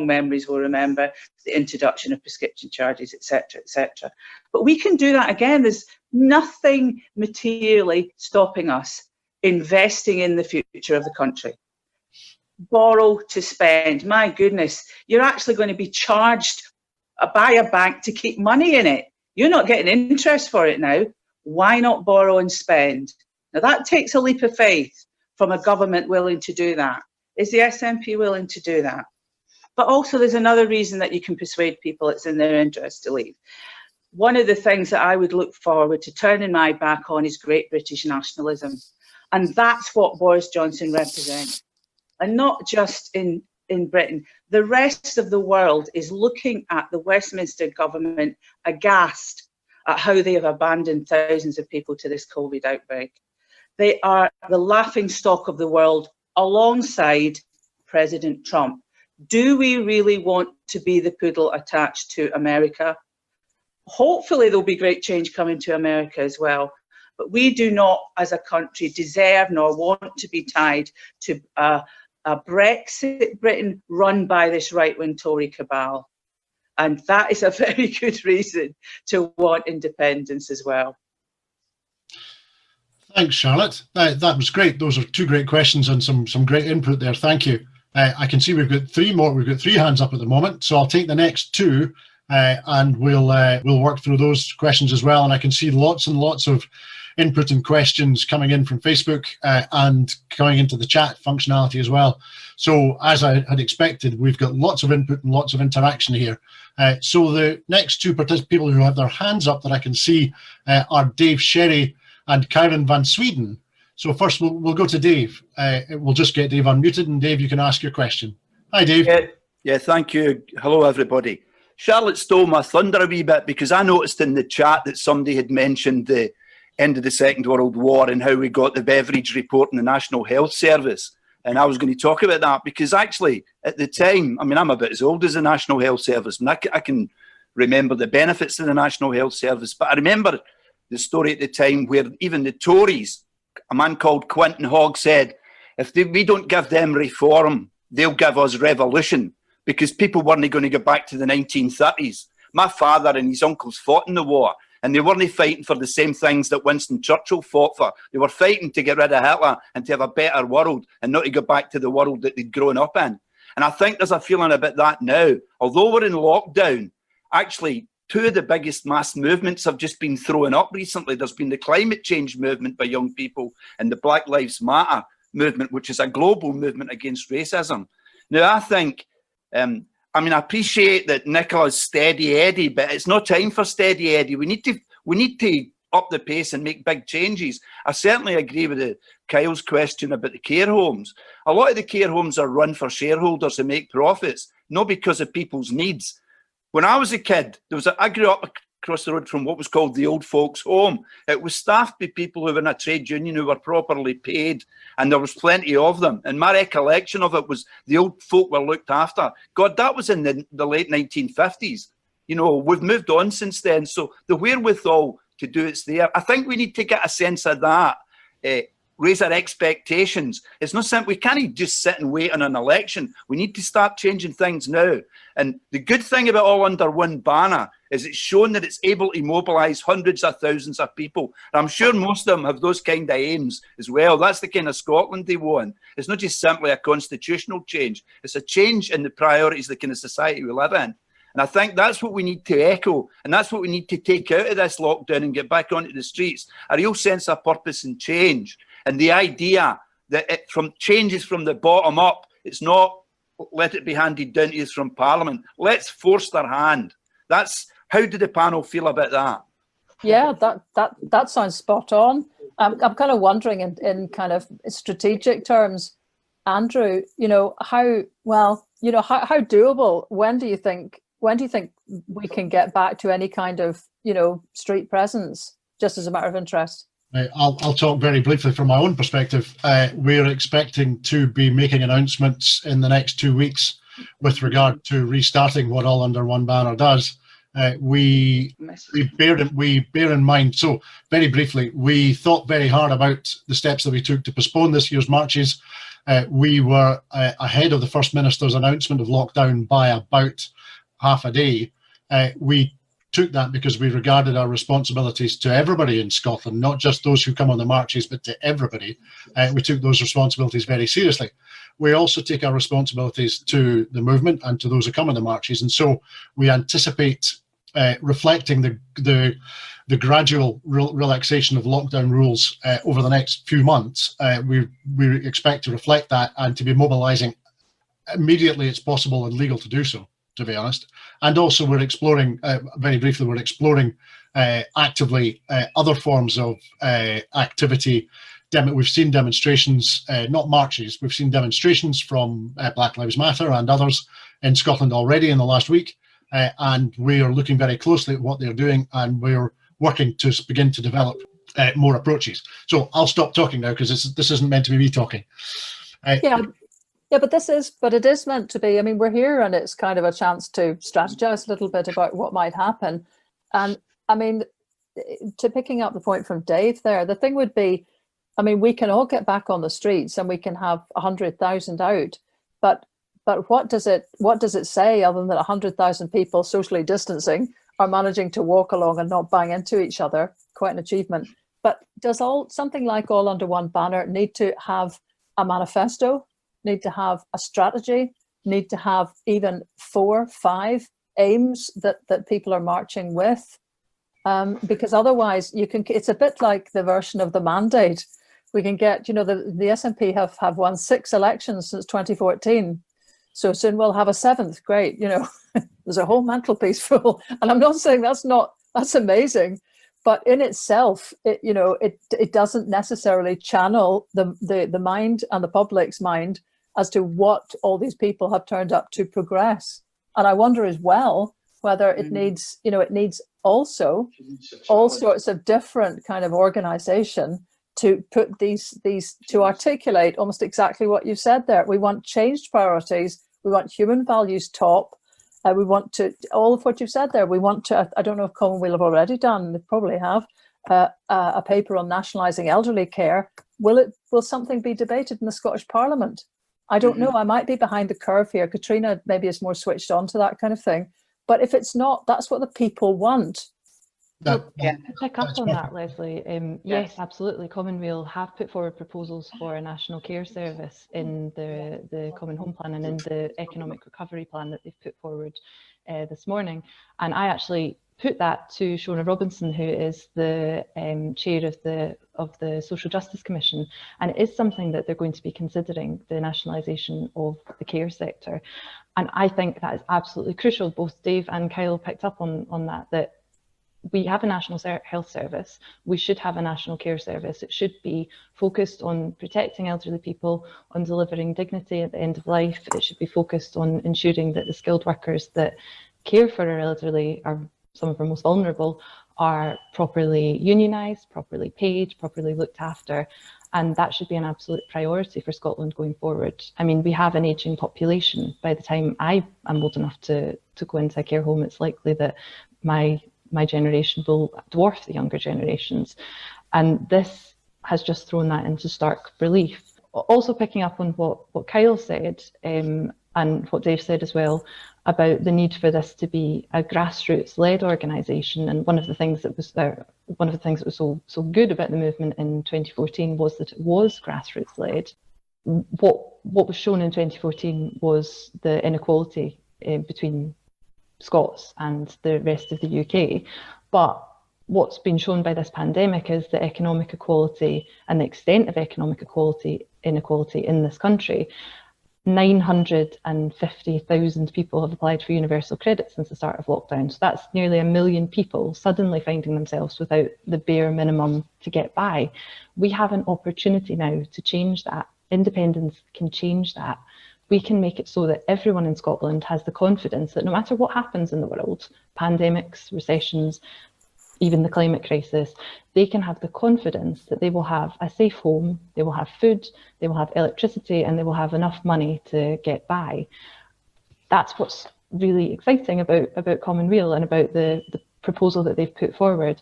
memories will remember the introduction of prescription charges, etc., etc. But we can do that again. There's nothing materially stopping us investing in the future of the country. Borrow to spend. My goodness, you're actually going to be charged by a bank to keep money in it. You're not getting interest for it now. Why not borrow and spend? Now that takes a leap of faith from a government willing to do that. Is the SNP willing to do that? But also there's another reason that you can persuade people it's in their interest to leave. One of the things that I would look forward to turning my back on is great British nationalism. And that's what Boris Johnson represents. And not just in Britain. The rest of the world is looking at the Westminster government aghast at how they have abandoned thousands of people to this COVID outbreak. They are the laughing stock of the world alongside President Trump. Do we really want to be the poodle attached to America? Hopefully there'll be great change coming to America as well. But we do not, as a country, deserve nor want to be tied to a Brexit Britain run by this right-wing Tory cabal. And that is a very good reason to want independence as well. Thanks, Charlotte. That was great. Those are two great questions and some great input there. Thank you. I can see we've got three more. We've got three hands up at the moment, so I'll take the next two and we'll work through those questions as well. And I can see lots and lots of input and questions coming in from Facebook and going into the chat functionality as well. So as I had expected, we've got lots of input and lots of interaction here. So the next two people who have their hands up that I can see are Dave Sherry and Karen Van Sweden. So first we'll go to Dave. We'll just get Dave unmuted, and Dave, you can ask your question. Hi, Dave. Yeah, thank you. Hello, everybody. Charlotte stole my thunder a wee bit because I noticed in the chat that somebody had mentioned the end of the Second World War and how we got the Beveridge report in the National Health Service. And I was going to talk about that because actually at the time, I mean, I'm a bit as old as the National Health Service, and I can remember the benefits of the National Health Service. But I remember the story at the time where even the Tories, a man called Quinton Hogg, said, if we don't give them reform, they'll give us revolution, because people weren't going to go back to the 1930s. My father and his uncles fought in the war, and they weren't fighting for the same things that Winston Churchill fought for. They were fighting to get rid of Hitler and to have a better world and not to go back to the world that they'd grown up in. And I think there's a feeling about that now. Although we're in lockdown, actually, two of the biggest mass movements have just been thrown up recently. There's been the climate change movement by young people and the Black Lives Matter movement, which is a global movement against racism. Now, I think, I appreciate that Nicola's steady Eddie, but it's not time for steady Eddie. We need to up the pace and make big changes. I certainly agree with Kyle's question about the care homes. A lot of the care homes are run for shareholders to make profits, not because of people's needs. When I was a kid, I grew up across the road from what was called the old folks' home. It was staffed by people who were in a trade union who were properly paid, and there was plenty of them. And my recollection of it was the old folk were looked after. God, that was in the late 1950s. You know, we've moved on since then. So the wherewithal to do it's there. I think we need to get a sense of that, raise our expectations. It's not simple. We can't just sit and wait on an election. We need to start changing things now. And the good thing about All Under One banner is it's shown that it's able to mobilise hundreds of thousands of people. And I'm sure most of them have those kind of aims as well. That's the kind of Scotland they want. It's not just simply a constitutional change. It's a change in the priorities, the kind of society we live in. And I think that's what we need to echo, and that's what we need to take out of this lockdown and get back onto the streets, a real sense of purpose and change. And the idea that changes from the bottom up, it's not let it be handed down to us from Parliament. Let's force their hand. How did the panel feel about that? Yeah, that sounds spot on. I'm kind of wondering in kind of strategic terms, Andrew, how doable, when do you think we can get back to any kind of, street presence, just as a matter of interest? I'll talk very briefly from my own perspective. We're expecting to be making announcements in the next 2 weeks with regard to restarting what All Under One Banner does. We bear in mind, so very briefly, we thought very hard about the steps that we took to postpone this year's marches. We were ahead of the First Minister's announcement of lockdown by about half a day. We took that because we regarded our responsibilities to everybody in Scotland, not just those who come on the marches, but to everybody. We took those responsibilities very seriously. We also take our responsibilities to the movement and to those who come on the marches, and so we anticipate reflecting the gradual relaxation of lockdown rules over the next few months. We expect to reflect that and to be mobilising immediately it's possible and legal to do so, to be honest. And also we're exploring, very briefly, we're exploring actively other forms of activity. We've seen demonstrations, not marches, we've seen demonstrations from Black Lives Matter and others in Scotland already in the last week. And we are looking very closely at what they're doing, and we're working to begin to develop more approaches. So I'll stop talking now because this isn't meant to be me talking. Yeah, but it is meant to be. I mean, we're here and it's kind of a chance to strategize a little bit about what might happen. And I mean, to picking up the point from Dave there, the thing would be, I mean, we can all get back on the streets and we can have 100,000 out, but what does it say other than that 100,000 people socially distancing are managing to walk along and not bang into each other? Quite an achievement. But does something like All Under One Banner need to have a manifesto, need to have a strategy, need to have even 4, 5 aims that people are marching with? Because otherwise it's a bit like the version of the mandate. We can get, the SNP have won 6 elections since 2014. So soon we'll have a 7th. Great, there's a whole mantelpiece full. And I'm not saying that's amazing, but in itself, it doesn't necessarily channel the mind and the public's mind as to what all these people have turned up to progress. And I wonder as well whether it needs, it needs also all sorts of different kind of organization to put these to articulate almost exactly what you said there. We want changed priorities. We want human values top. We want to, all of what you've said there, we want to, I don't know if Commonweal have already done, they probably have, a paper on nationalising elderly care. Will something be debated in the Scottish Parliament? I don't know, I might be behind the curve here. Katrina maybe is more switched on to that kind of thing. But if it's not, that's what the people want. To pick up on that, Leslie, yes, absolutely. Commonweal have put forward proposals for a national care service in the Common Home Plan and in the economic recovery plan that they've put forward this morning. And I actually put that to Shona Robinson, who is the chair of the Social Justice Commission, and it is something that they're going to be considering, the nationalisation of the care sector. And I think that is absolutely crucial. Both Dave and Kyle picked up on that we have a national health service. We should have a national care service. It should be focused on protecting elderly people, on delivering dignity at the end of life. It should be focused on ensuring that the skilled workers that care for our elderly, are some of our most vulnerable, are properly unionised, properly paid, properly looked after. And that should be an absolute priority for Scotland going forward. I mean, we have an ageing population. By the time I am old enough to go into a care home, it's likely that my generation will dwarf the younger generations. And this has just thrown that into stark relief. Also picking up on what Kyle said, and what Dave said as well, about the need for this to be a grassroots-led organisation. And one of the things that was so good about the movement in 2014 was that it was grassroots-led. What was shown in 2014 was the inequality between Scots and the rest of the UK. But what's been shown by this pandemic is the economic equality and the extent of economic inequality in this country. 950,000 people have applied for universal credit since the start of lockdown. So that's nearly 1 million people suddenly finding themselves without the bare minimum to get by. We have an opportunity now to change that. Independence can change that. We can make it so that everyone in Scotland has the confidence that no matter what happens in the world, pandemics, recessions, even the climate crisis, they can have the confidence that they will have a safe home, they will have food, they will have electricity, and they will have enough money to get by. That's what's really exciting about Common Real and about the proposal that they've put forward.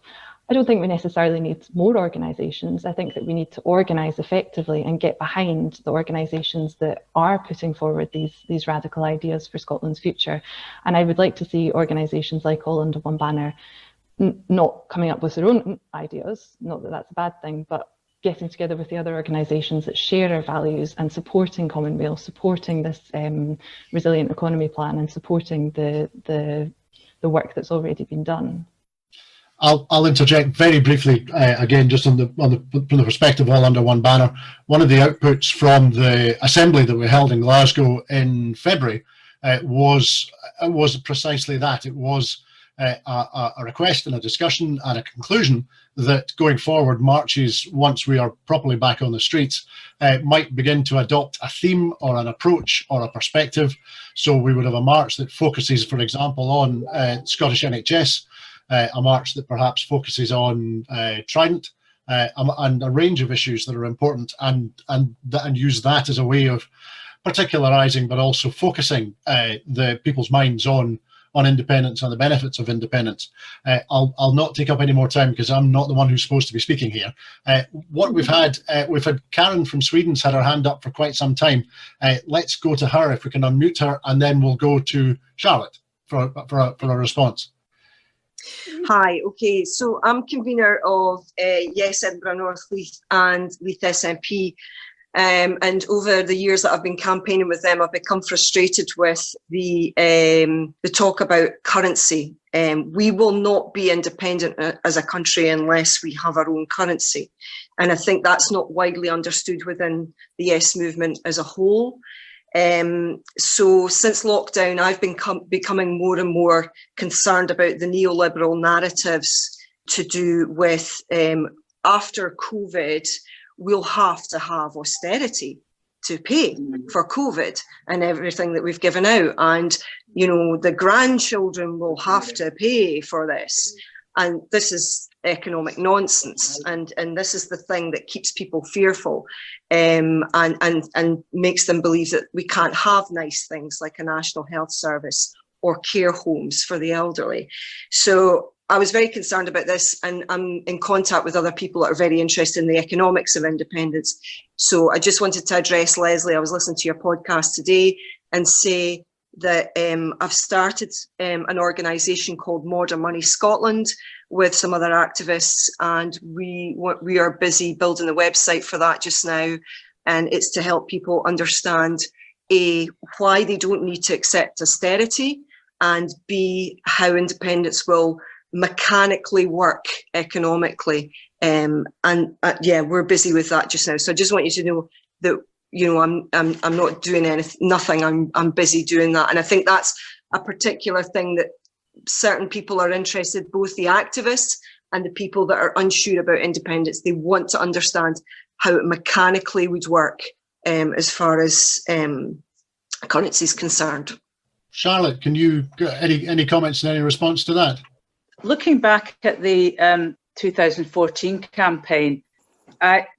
I don't think we necessarily need more organisations. I think that we need to organise effectively and get behind the organisations that are putting forward these radical ideas for Scotland's future. And I would like to see organisations like All Under One Banner not coming up with their own ideas, not that that's a bad thing, but getting together with the other organisations that share our values and supporting Common Real, supporting this resilient economy plan, and supporting the work that's already been done. I'll interject very briefly again, just from the perspective of All Under One Banner. One of the outputs from the assembly that we held in Glasgow in February was precisely that. It was a request and a discussion and a conclusion that going forward, marches, once we are properly back on the streets, might begin to adopt a theme or an approach or a perspective. So we would have a march that focuses, for example, on Scottish NHS, a march that perhaps focuses on Trident, and a range of issues that are important, and use that as a way of particularising, but also focusing the people's minds on independence and the benefits of independence. I'll not take up any more time because I'm not the one who's supposed to be speaking here. What we've had Karen from Sweden's had her hand up for quite some time. Let's go to her if we can unmute her, and then we'll go to Charlotte for a response. Hi, okay, so I'm convener of Yes Edinburgh North Leith and Leith SNP, and over the years that I've been campaigning with them, I've become frustrated with the talk about currency. We will not be independent as a country unless we have our own currency, and I think that's not widely understood within the Yes movement as a whole. So since lockdown, I've been becoming more and more concerned about the neoliberal narratives to do with after COVID, we'll have to have austerity to pay for COVID and everything that we've given out. And, you know, the grandchildren will have to pay for this. And this is economic nonsense, and this is the thing that keeps people fearful, and makes them believe that we can't have nice things like a national health service or care homes for the elderly. So I was very concerned about this, and I'm in contact with other people that are very interested in the economics of independence. So I just wanted to address Leslie. I was listening to your podcast today and say that I've started an organisation called Modern Money Scotland with some other activists, and we are busy building a website for that just now, and it's to help people understand A, why they don't need to accept austerity, and B, how independence will mechanically work economically, and yeah, we're busy with that just now. So I just want you to know that, you know, I'm not doing nothing. I'm busy doing that, and I think that's a particular thing that certain people are interested, both the activists and the people that are unsure about independence. They want to understand how it mechanically would work as far as currency is concerned. Charlotte, can you any comments and any response to that? Looking back at the 2014 campaign,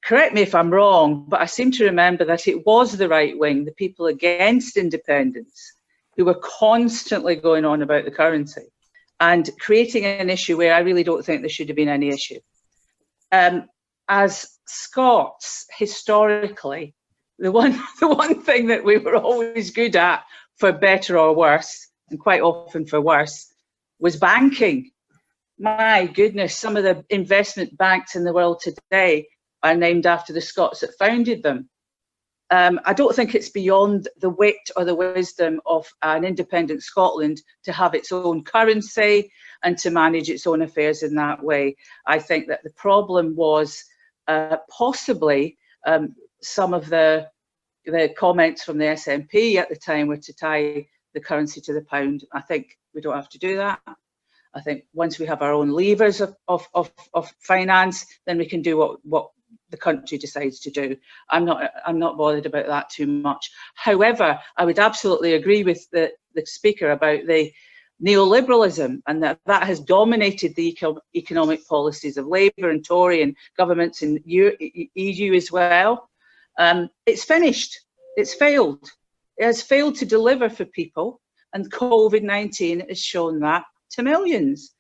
correct me if I'm wrong, but I seem to remember that it was the right wing, the people against independence, who were constantly going on about the currency and creating an issue where I really don't think there should have been any issue. As Scots, historically, the one thing that we were always good at, for better or worse, and quite often for worse, was banking. My goodness, some of the investment banks in the world today are named after the Scots that founded them. I don't think it's beyond the wit or the wisdom of an independent Scotland to have its own currency and to manage its own affairs in that way. I think that the problem was possibly some of the comments from the SNP at the time were to tie the currency to the pound. I think we don't have to do that. I think once we have our own levers of finance, then we can do what the country decides to do. I'm not bothered about that too much. However, I would absolutely agree with the speaker about the neoliberalism, and that has dominated the economic policies of Labour and Tory and governments in EU as well. It's finished. It's failed. It has failed to deliver for people, and COVID-19 has shown that to millions.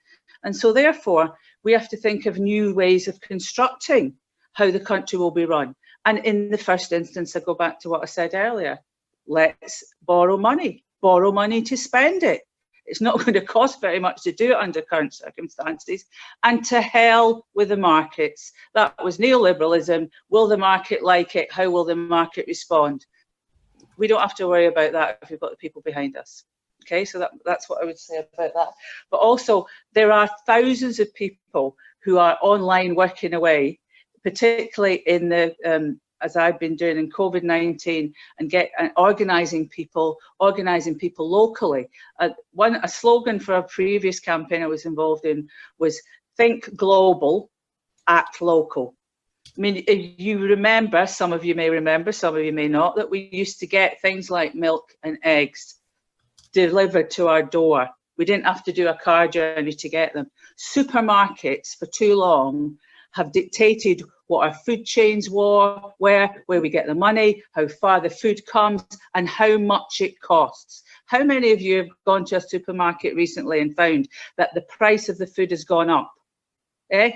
And so therefore, we have to think of new ways of constructing how the country will be run. And in the first instance, I go back to what I said earlier. Let's borrow money to spend it. It's not going to cost very much to do it under current circumstances. And to hell with the markets. That was neoliberalism. Will the market like it? How will the market respond? We don't have to worry about that if we've got the people behind us. Okay, so that's what I would say about that. But also, there are thousands of people who are online working away, particularly in the as I've been doing in COVID-19, and organising people locally. A slogan for a previous campaign I was involved in was "Think global, act local." I mean, if you remember, some of you may remember, some of you may not, that we used to get things like milk and eggs delivered to our door. We didn't have to do a car journey to get them. Supermarkets for too long have dictated what our food chains were, where we get the money, how far the food comes, and how much it costs. How many of you have gone to a supermarket recently and found that the price of the food has gone up?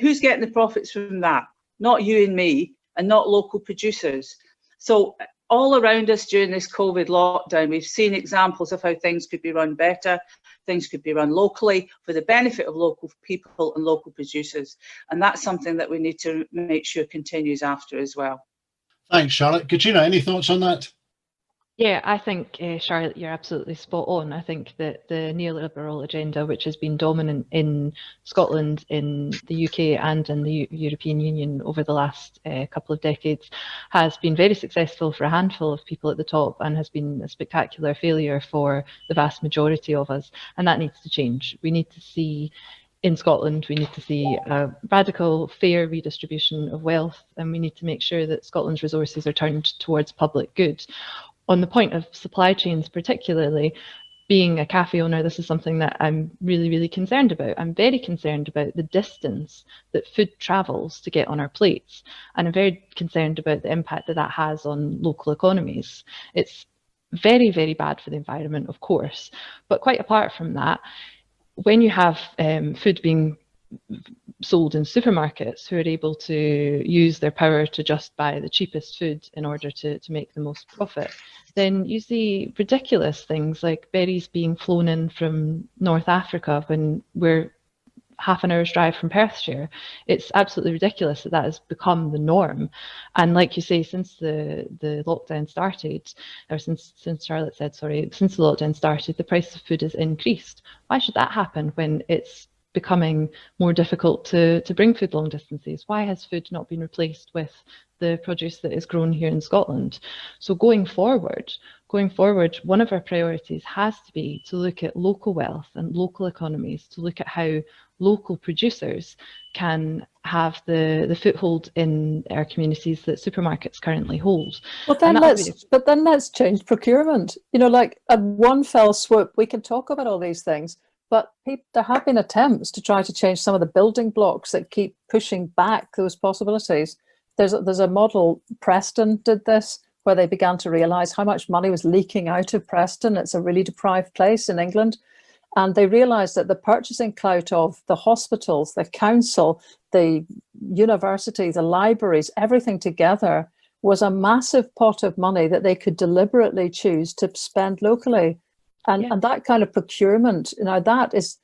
Who's getting the profits from that? Not you and me, and not local producers. So all around us during this COVID lockdown, we've seen examples of how things could be run better, things could be run locally for the benefit of local people and local producers. And that's something that we need to make sure continues after as well. Thanks, Charlotte. Katrina, any thoughts on that? Yeah, I think, Charlotte, you're absolutely spot on. I think that the neoliberal agenda, which has been dominant in Scotland, in the UK and in the European Union over the last couple of decades, has been very successful for a handful of people at the top and has been a spectacular failure for the vast majority of us. And that needs to change. We need to see, in Scotland, we need to see a radical, fair redistribution of wealth, and we need to make sure that Scotland's resources are turned towards public good. On the point of supply chains particularly, being a cafe owner, this is something that I'm really, really concerned about. I'm very concerned about the distance that food travels to get on our plates. And I'm very concerned about the impact that that has on local economies. It's very, very bad for the environment, of course. But quite apart from that, when you have food being sold in supermarkets who are able to use their power to just buy the cheapest food in order to make the most profit, then you see ridiculous things like berries being flown in from North Africa when we're half an hour's drive from Perthshire. It's absolutely ridiculous that that has become the norm. And like you say, since the lockdown started, or since Charlotte said, sorry, since the lockdown started, the price of food has increased. Why should that happen when it's becoming more difficult to bring food long distances? Why has food not been replaced with the produce that is grown here in Scotland? So going forward, one of our priorities has to be to look at local wealth and local economies, to look at how local producers can have the foothold in our communities that supermarkets currently hold. But then let's change procurement. You know, like at one fell swoop, we can talk about all these things, but there have been attempts to try to change some of the building blocks that keep pushing back those possibilities. There's a model, Preston did this, where they began to realise how much money was leaking out of Preston. It's a really deprived place in England. And they realised that the purchasing clout of the hospitals, the council, the university, the libraries, everything together was a massive pot of money that they could deliberately choose to spend locally. And that kind of procurement, you know, that is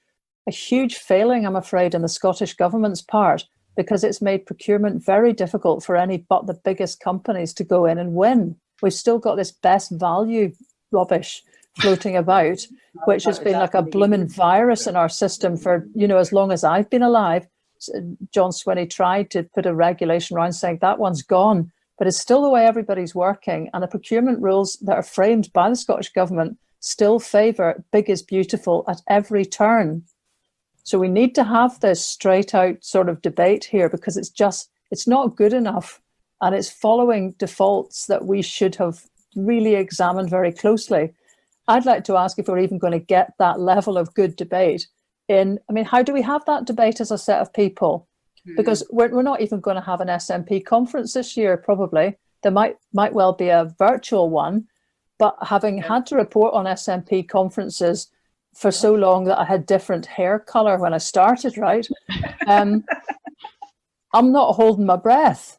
a huge failing, I'm afraid, in the Scottish government's part, because it's made procurement very difficult for any but the biggest companies to go in and win. We've still got this best value rubbish floating about, which has been like a blooming virus in our system for, you know, as long as I've been alive. John Swinney tried to put a regulation around saying that one's gone, but it's still the way everybody's working. And the procurement rules that are framed by the Scottish government still favour big is beautiful at every turn. So we need to have this straight out sort of debate here, because it's not good enough, and it's following defaults that we should have really examined very closely. I'd like to ask if we're even going to get that level of good debate how do we have that debate as a set of people? Because we're not even going to have an SNP conference this year, probably. There might well be a virtual one, but having had to report on SNP conferences for so long that I had different hair colour when I started, right? I'm not holding my breath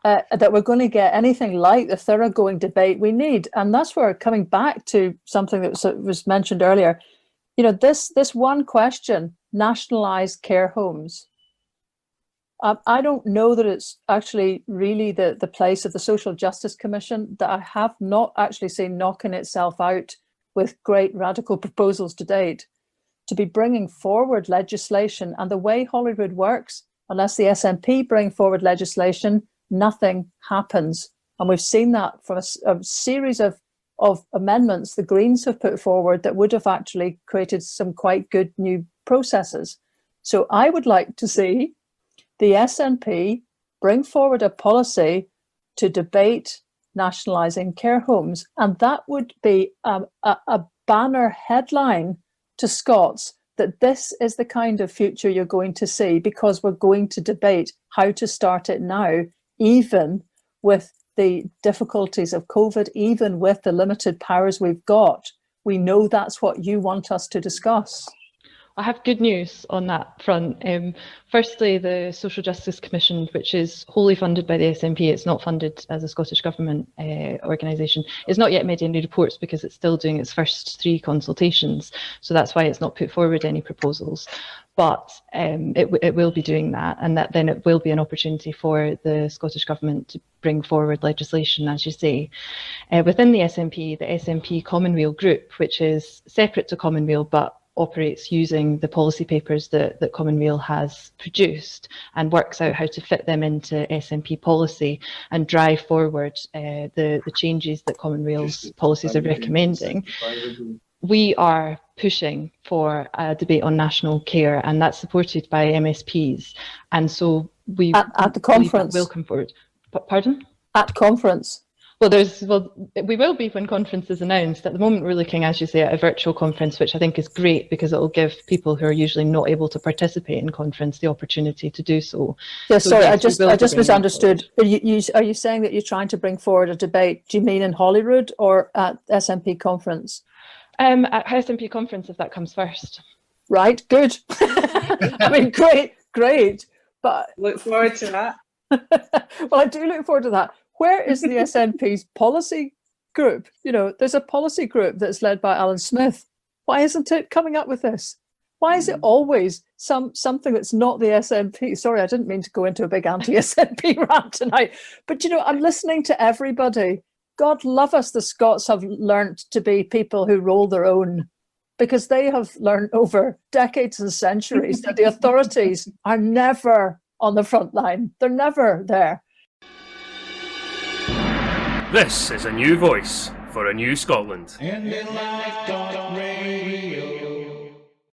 that we're going to get anything like the thoroughgoing debate we need. And that's where, coming back to something that was mentioned earlier, this one question, nationalised care homes, I don't know that it's actually really the place of the Social Justice Commission, that I have not actually seen knocking itself out with great radical proposals to date, to be bringing forward legislation. And the way Holyrood works, unless the SNP bring forward legislation, nothing happens. And we've seen that from a series of amendments the Greens have put forward that would have actually created some quite good new processes. So I would like to see the SNP bring forward a policy to debate nationalising care homes. And that would be a banner headline to Scots that this is the kind of future you're going to see, because we're going to debate how to start it now, even with the difficulties of COVID, even with the limited powers we've got. We know that's what you want us to discuss. I have good news on that front. Firstly, the Social Justice Commission, which is wholly funded by the SNP, it's not funded as a Scottish Government organisation, it's not yet made any reports because it's still doing its first 3 consultations. So that's why it's not put forward any proposals. But it will be doing that, and that then it will be an opportunity for the Scottish Government to bring forward legislation, as you say. Within the SNP Commonweal Group, which is separate to Commonweal but operates using the policy papers that Commonweal has produced and works out how to fit them into SNP policy and drive forward the changes that Commonweal's policies are recommending. We are pushing for a debate on national care, and that's supported by MSPs. And so we at the conference will come forward. Pardon? At conference. Well, we will be when conference is announced. At the moment, we're looking, as you say, at a virtual conference, which I think is great because it will give people who are usually not able to participate in conference the opportunity to do so. Yeah, sorry, I just misunderstood. Are you saying that you're trying to bring forward a debate? Do you mean in Holyrood or at SNP conference? At SNP conference, if that comes first. Right, good. I mean, great. But look forward to that. Well, I do look forward to that. Where is the SNP's policy group? There's a policy group that's led by Alan Smith. Why isn't it coming up with this? Why is it always something that's not the SNP? Sorry, I didn't mean to go into a big anti-SNP rant tonight. But, I'm listening to everybody. God love us, the Scots have learnt to be people who roll their own, because they have learned over decades and centuries that the authorities are never on the front line. They're never there. This is a new voice for a new Scotland. And in life, talk radio.